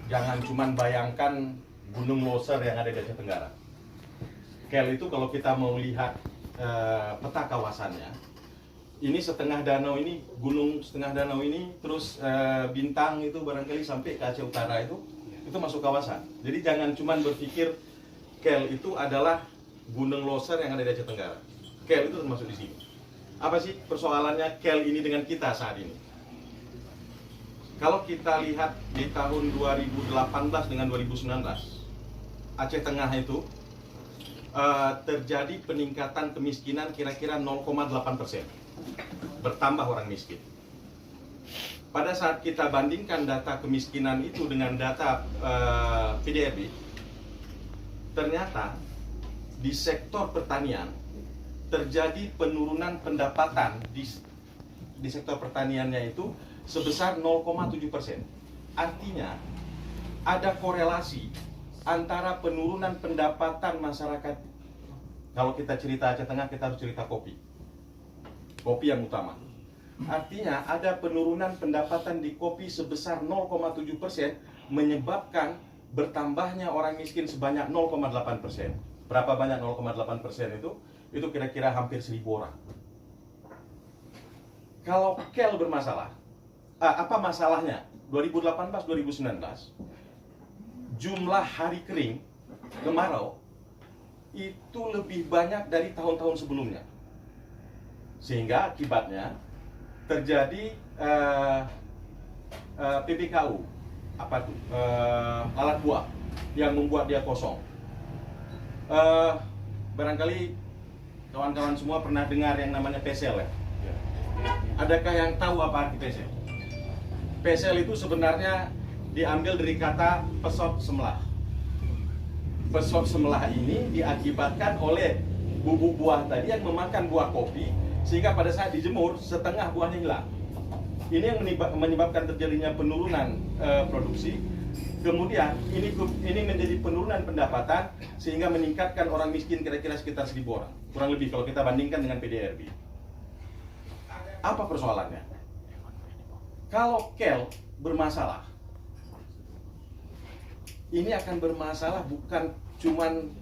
jangan cuman bayangkan Gunung Loser yang ada di Aceh Tenggara. Kel itu kalau kita mau lihat peta kawasannya, ini setengah danau ini, gunung setengah danau ini, terus Bintang itu barangkali sampai ke Aceh Utara itu masuk kawasan. Jadi jangan cuman berpikir Kel itu adalah Gunung Loser yang ada di Aceh Tenggara. Kel itu termasuk di sini. Apa sih persoalannya Kel ini dengan kita saat ini? Kalau kita lihat di tahun 2018 dengan 2019, Aceh Tengah itu terjadi peningkatan kemiskinan kira-kira 0,8%. Bertambah orang miskin. Pada saat kita bandingkan data kemiskinan itu dengan data PDRB, ternyata di sektor pertanian terjadi penurunan pendapatan di sektor pertaniannya itu sebesar 0,7%. Artinya ada korelasi antara penurunan pendapatan masyarakat. Kalau kita cerita Aceh Tengah, kita harus cerita kopi. Kopi yang utama. Artinya ada penurunan pendapatan di kopi sebesar 0,7% menyebabkan bertambahnya orang miskin sebanyak 0,8%. Berapa banyak 0,8% itu? Itu kira-kira hampir 1.000 orang. Kalau Kel bermasalah, apa masalahnya? 2018-2019 jumlah hari kering kemarau itu lebih banyak dari tahun-tahun sebelumnya, sehingga akibatnya terjadi PPKU, apa tuh, alat buah yang membuat dia kosong. Barangkali kawan-kawan semua pernah dengar yang namanya PSL ya? Adakah yang tahu apa arti PSL? PSL itu sebenarnya diambil dari kata pesot semelah. Pesot semelah ini diakibatkan oleh bubuk buah tadi yang memakan buah kopi, sehingga pada saat dijemur setengah buahnya hilang. Ini yang menyebabkan terjadinya penurunan produksi. Kemudian ini menjadi penurunan pendapatan, sehingga meningkatkan orang miskin kira-kira sekitar 1.000 orang. Kurang lebih kalau kita bandingkan dengan PDRB. Apa persoalannya? Kalau Kel bermasalah, ini akan bermasalah bukan cuman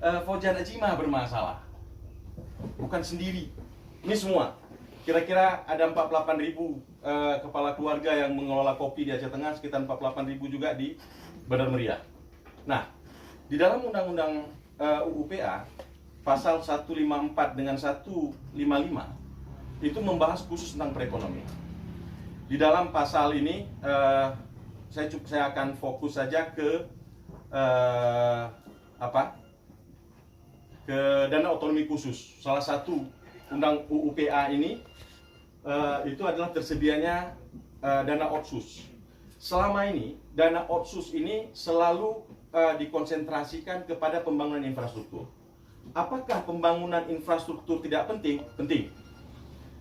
Fojan Acima bermasalah, bukan sendiri. Ini semua. Kira-kira ada 48.000 kepala keluarga yang mengelola kopi di Aceh Tengah, sekitar 48.000 juga di Bandar Meriah. Nah, di dalam Undang-Undang UUPA pasal 154 dengan 155 itu membahas khusus tentang perekonomian. Di dalam pasal ini saya akan fokus saja ke ke dana otonomi khusus. Salah satu undang UUPA ini itu adalah tersedianya dana otsus. Selama ini dana otsus ini selalu dikonsentrasikan kepada pembangunan infrastruktur. Apakah pembangunan infrastruktur tidak penting? Penting.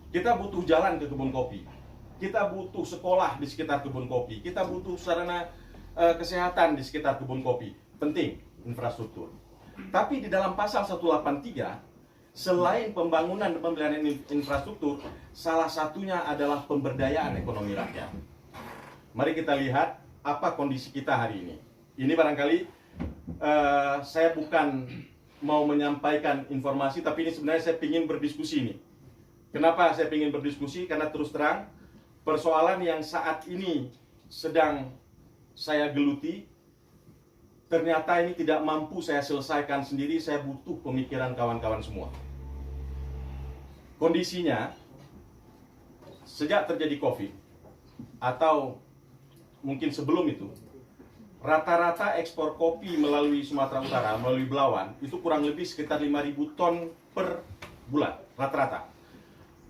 Kita butuh jalan ke kebun kopi, kita butuh sekolah di sekitar kebun kopi, kita butuh sarana kesehatan di sekitar kebun kopi. Penting infrastruktur. Tapi di dalam pasal 183, selain pembangunan dan pembelian infrastruktur, salah satunya adalah pemberdayaan ekonomi rakyat. Mari kita lihat apa kondisi kita hari ini. Ini barangkali saya bukan mau menyampaikan informasi, tapi ini sebenarnya saya ingin berdiskusi nih. Kenapa saya ingin berdiskusi? Karena terus terang, persoalan yang saat ini sedang saya geluti, ternyata ini tidak mampu saya selesaikan sendiri, saya butuh pemikiran kawan-kawan semua. Kondisinya, sejak terjadi COVID, atau mungkin sebelum itu, rata-rata ekspor kopi melalui Sumatera Utara, melalui Belawan, itu kurang lebih sekitar 5.000 ton per bulan, rata-rata.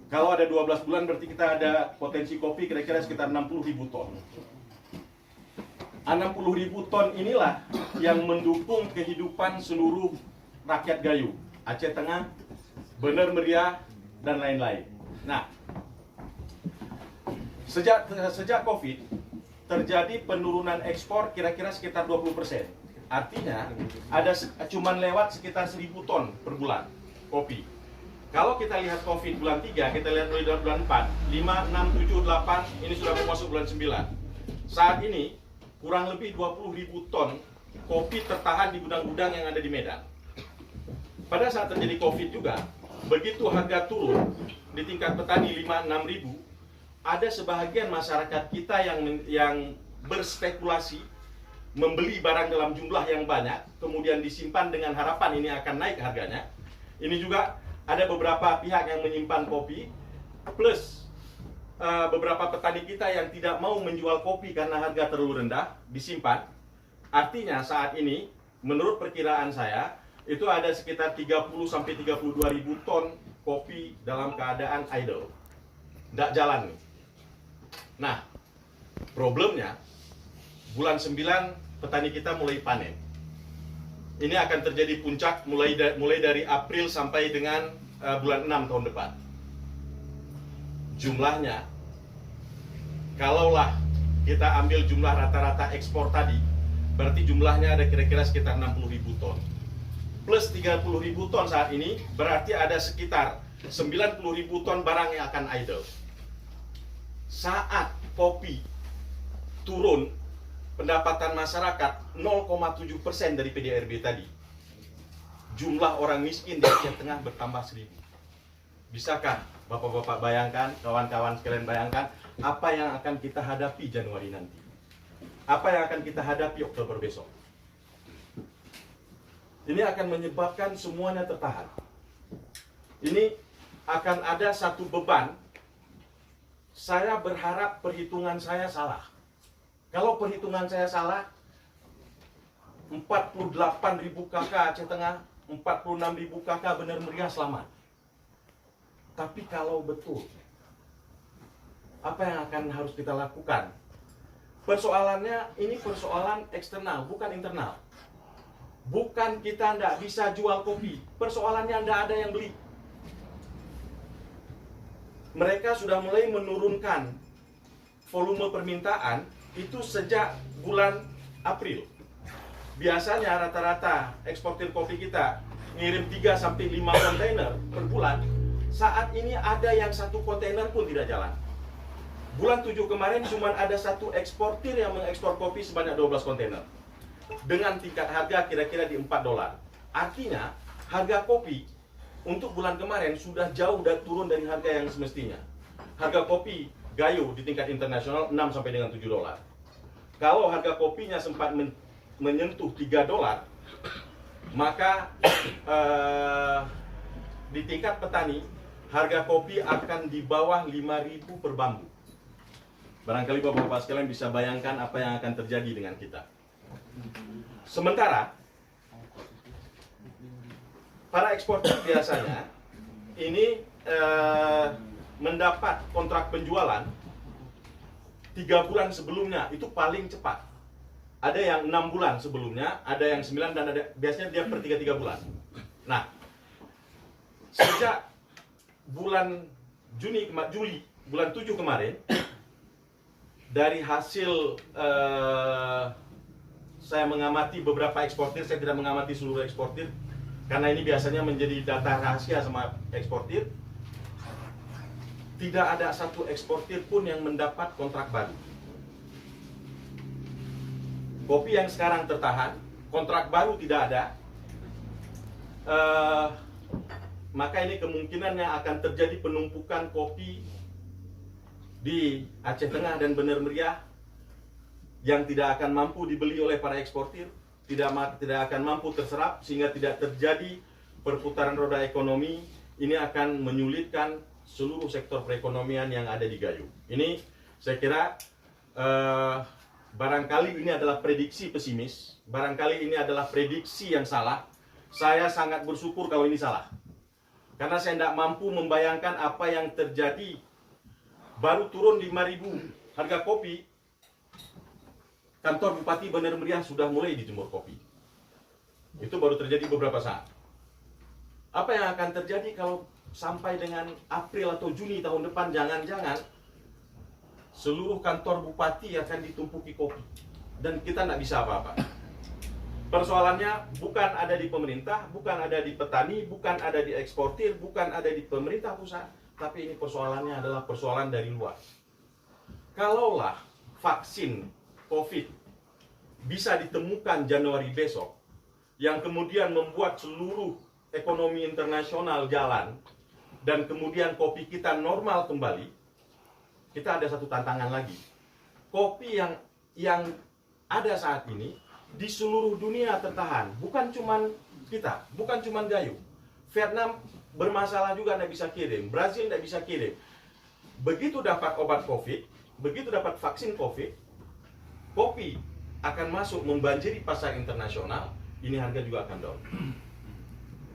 Kalau ada 12 bulan berarti kita ada potensi kopi kira-kira sekitar 60.000 ton. 60.000 ton inilah yang mendukung kehidupan seluruh rakyat Gayo, Aceh Tengah, Bandar Meriah, dan lain-lain. Nah, sejak COVID terjadi penurunan ekspor kira-kira sekitar 20%. Artinya ada cuman lewat sekitar 1.000 ton per bulan kopi. Kalau kita lihat COVID bulan 3, kita lihat mulai dari bulan 4, 5, 6, 7, 8, ini sudah mau masuk bulan 9. Saat ini, kurang lebih 20.000 ton kopi tertahan di gudang-gudang yang ada di Medan. Pada saat terjadi COVID juga, begitu harga turun di tingkat petani 5-6 ribu, ada sebahagian masyarakat kita yang berspekulasi membeli barang dalam jumlah yang banyak, kemudian disimpan dengan harapan ini akan naik harganya. Ini juga ada beberapa pihak yang menyimpan kopi, plus beberapa petani kita yang tidak mau menjual kopi karena harga terlalu rendah, disimpan. Artinya saat ini, menurut perkiraan saya, itu ada sekitar 30-32 ribu ton kopi dalam keadaan idle. Tidak jalan nih. Nah, problemnya, bulan 9 petani kita mulai panen. Ini akan terjadi puncak mulai dari April sampai dengan bulan 6 tahun depan. Jumlahnya, kalaulah kita ambil jumlah rata-rata ekspor tadi, berarti jumlahnya ada kira-kira sekitar 60.000 ton. Plus 30.000 ton saat ini, berarti ada sekitar 90.000 ton barang yang akan idle. Saat kopi turun, pendapatan masyarakat 0,7% dari PDRB tadi, jumlah orang miskin di Aceh Tengah bertambah 1.000. Bisakah Bapak-bapak bayangkan, kawan-kawan sekalian bayangkan, apa yang akan kita hadapi Januari nanti? Apa yang akan kita hadapi Oktober besok? Ini akan menyebabkan semuanya tertahan. Ini akan ada satu beban. Saya berharap perhitungan saya salah. Kalau perhitungan saya salah, 48.000 kakak Aceh Tengah, 46.000 kakak Bener Meriah selamat. Tapi kalau betul, apa yang akan harus kita lakukan? Persoalannya ini persoalan eksternal, bukan internal. Bukan kita tidak bisa jual kopi, persoalannya tidak ada yang beli. Mereka sudah mulai menurunkan volume permintaan itu sejak bulan April. Biasanya rata-rata eksportir kopi kita ngirim 3-5 kontainer per bulan. Saat ini ada yang 1 kontainer pun tidak jalan. Bulan 7 kemarin cuma ada 1 eksportir yang mengekspor kopi sebanyak 12 kontainer. Dengan tingkat harga kira-kira di $4. Artinya, harga kopi untuk bulan kemarin sudah jauh dan turun dari harga yang semestinya. Harga kopi Gayo di tingkat internasional 6 sampai dengan $7. Kalau harga kopinya sempat menyentuh $3, maka di tingkat petani harga kopi akan di bawah 5.000 per bambu. Barangkali Bapak-bapak sekalian bisa bayangkan apa yang akan terjadi dengan kita. Sementara para eksportir biasanya ini mendapat kontrak penjualan 3 bulan sebelumnya, itu paling cepat. Ada yang 6 bulan sebelumnya, ada yang 9, dan ada biasanya dia per 3 bulan. Nah, sejak bulan Juli bulan 7 kemarin, dari hasil saya mengamati beberapa eksportir, saya tidak mengamati seluruh eksportir karena ini biasanya menjadi data rahasia sama eksportir. Tidak ada 1 eksportir pun yang mendapat kontrak baru. Kopi yang sekarang tertahan, kontrak baru tidak ada. Maka ini kemungkinannya akan terjadi penumpukan kopi di Aceh Tengah dan Bener Meriah yang tidak akan mampu dibeli oleh para eksportir, tidak akan mampu terserap, sehingga tidak terjadi perputaran roda ekonomi. Ini akan menyulitkan seluruh sektor perekonomian yang ada di Gayo. Ini saya kira barangkali ini adalah prediksi pesimis, barangkali ini adalah prediksi yang salah. Saya sangat bersyukur kalau ini salah, karena saya tidak mampu membayangkan apa yang terjadi. Baru turun 5.000 harga kopi, kantor Bupati Bener Meriah sudah mulai dijemur kopi. Itu baru terjadi beberapa saat. Apa yang akan terjadi kalau sampai dengan April atau Juni tahun depan? Jangan-jangan seluruh kantor bupati akan ditumpuki kopi dan kita tidak bisa apa-apa. Persoalannya bukan ada di pemerintah, bukan ada di petani, bukan ada di eksportir, bukan ada di pemerintah pusat, tapi ini persoalannya adalah persoalan dari luar. Kalaulah vaksin COVID bisa ditemukan Januari besok, yang kemudian membuat seluruh ekonomi internasional jalan, dan kemudian kopi kita normal kembali, kita ada satu tantangan lagi. Kopi yang ada saat ini di seluruh dunia tertahan, bukan cuman kita, bukan cuman Gayo. Vietnam bermasalah juga, tidak bisa kirim. Brazil tidak bisa kirim. Begitu dapat obat COVID, begitu dapat vaksin COVID, kopi akan masuk membanjiri pasar internasional. Ini harga juga akan down.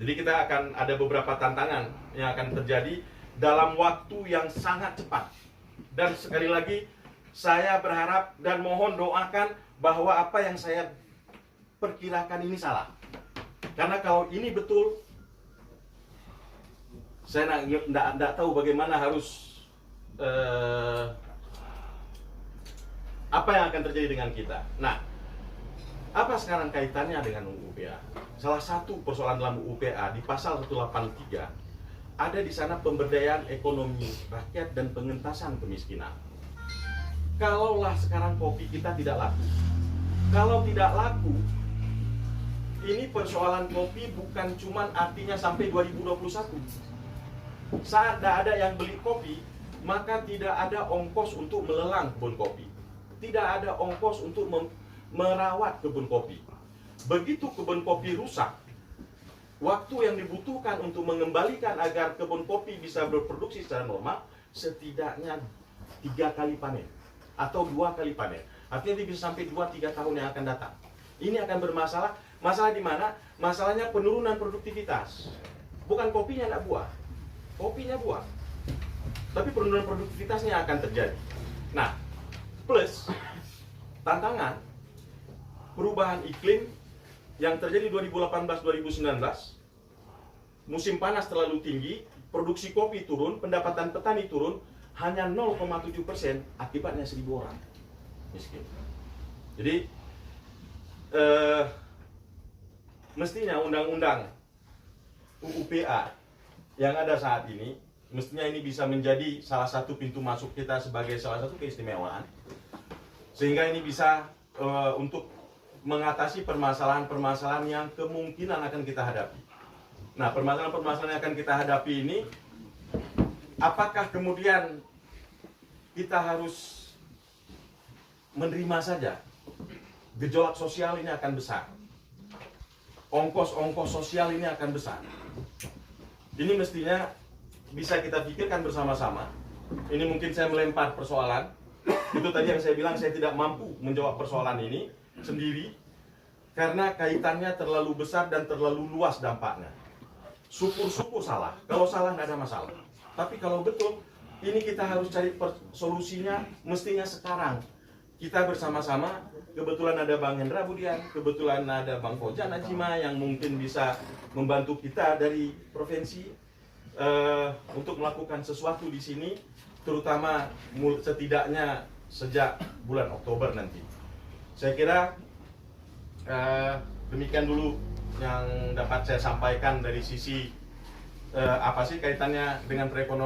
Jadi kita akan ada beberapa tantangan yang akan terjadi dalam waktu yang sangat cepat. Dan sekali lagi, saya berharap dan mohon doakan bahwa apa yang saya perkirakan ini salah. Karena kalau ini betul, saya tidak tahu bagaimana harus apa yang akan terjadi dengan kita. Nah, apa sekarang kaitannya dengan UU PA? Salah satu persoalan dalam UU PA di pasal 183 ada di sana pemberdayaan ekonomi rakyat dan pengentasan kemiskinan. Kalaulah sekarang kopi kita tidak laku, kalau tidak laku, ini persoalan kopi bukan cuman artinya sampai 2021. Saat tidak ada yang beli kopi, maka tidak ada ongkos untuk melelang kebun kopi. Tidak ada ongkos untuk merawat kebun kopi. Begitu kebun kopi rusak, waktu yang dibutuhkan untuk mengembalikan agar kebun kopi bisa berproduksi secara normal, setidaknya 3 kali panen atau 2 kali panen. Artinya dia bisa sampai 2-3 tahun yang akan datang. Ini akan bermasalah. Masalah di mana? Masalahnya penurunan produktivitas. Bukan kopinya tidak buah, kopinya buah, tapi penurunan produktivitasnya akan terjadi. Nah, plus tantangan perubahan iklim yang terjadi 2018-2019, musim panas terlalu tinggi, produksi kopi turun, pendapatan petani turun, hanya 0,7%, akibatnya 1.000 orang miskin. Jadi mestinya undang-undang UU PA yang ada saat ini, mestinya ini bisa menjadi salah satu pintu masuk kita sebagai salah satu keistimewaan, sehingga ini bisa untuk mengatasi permasalahan-permasalahan yang kemungkinan akan kita hadapi. Nah, permasalahan-permasalahan yang akan kita hadapi ini, apakah kemudian kita harus menerima saja? Gejolak sosial ini akan besar, ongkos-ongkos sosial ini akan besar. Ini mestinya bisa kita pikirkan bersama-sama. Ini mungkin saya melempar persoalan. Itu tadi yang saya bilang, saya tidak mampu menjawab persoalan ini sendiri karena kaitannya terlalu besar dan terlalu luas dampaknya. Syukur-syukur salah. Kalau salah tidak ada masalah. Tapi kalau betul, ini kita harus cari solusinya mestinya sekarang. Kita bersama-sama, kebetulan ada Bang Hendra Budian, kebetulan ada Bang Koja Najima yang mungkin bisa membantu kita dari provinsi untuk melakukan sesuatu di sini, terutama setidaknya sejak bulan Oktober nanti. Saya kira demikian dulu yang dapat saya sampaikan dari sisi apa sih kaitannya dengan perekonomian.